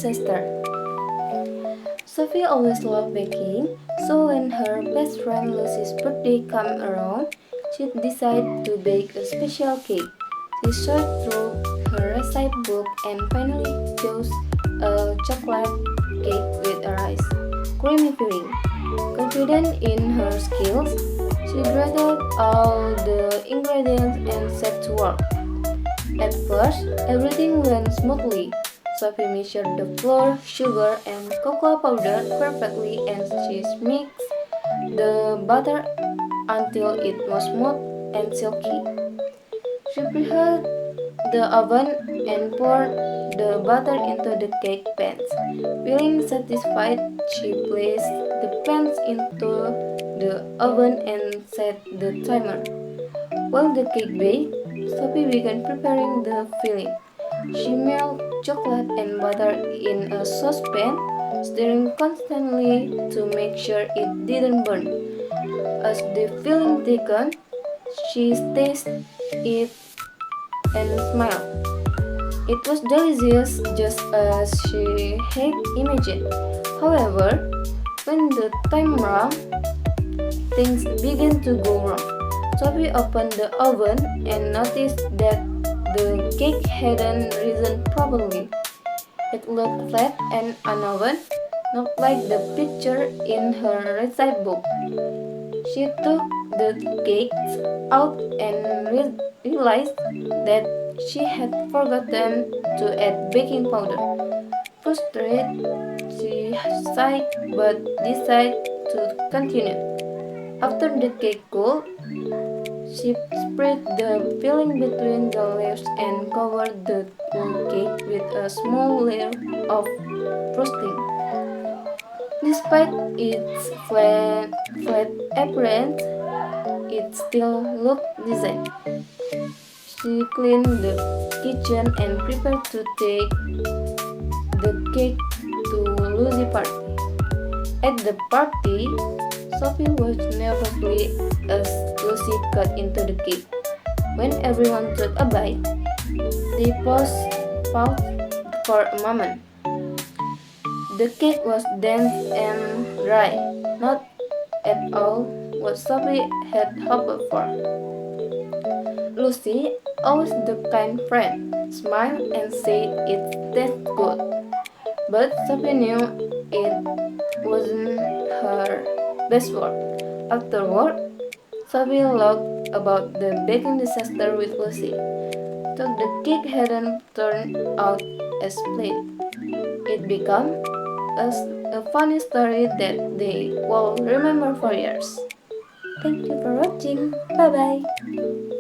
disaster. Sophie always loved baking, so when her best friend Lucy's birthday came around, she decided to bake a special cake. She searched through her recipe book and finally chose a chocolate cake with a rice creamy filling. Confident in her skills, she gathered all the ingredients and set to work. At first, everything went smoothly. Sophie measured the flour, sugar, and cocoa powder perfectly and she mixed the butter until it was smooth and silky. She preheated the oven and poured the butter into the cake pans. Feeling satisfied, she placed the pans into the oven and set the timer. While the cake baked, Sophie began preparing the filling. She melted chocolate and butter in a saucepan, stirring constantly to make sure it didn't burn. As the filling thickened, she tasted it and smiled. It was delicious just as she had imagined. However, when the time ran, things began to go wrong. Sophie opened the oven and noticed that the cake hadn't risen properly. It looked flat and uneven, not like the picture in her recipe book. She took the cakes out and realized that she had forgotten to add baking powder. Frustrated, she sighed but decided to continue. After the cake cooled, she spread the filling between the layers and covered the whole cake with a small layer of frosting. Despite its flat appearance, it still looked decent. She cleaned the kitchen and prepared to take the cake to Lucy's party. At the party, Sophie was nervously as Lucy cut into the cake. When everyone took a bite, they paused for a moment. The cake was dense and dry, not at all what Sophie had hoped for. Lucy, always the kind friend, smiled and said it tasted good. But Sophie knew it wasn't her best work. Afterward, Sophie laughed about the baking disaster with Lucy. Though the cake hadn't turned out as planned, it became a funny story that they will remember for years. Thank you for watching. Bye bye.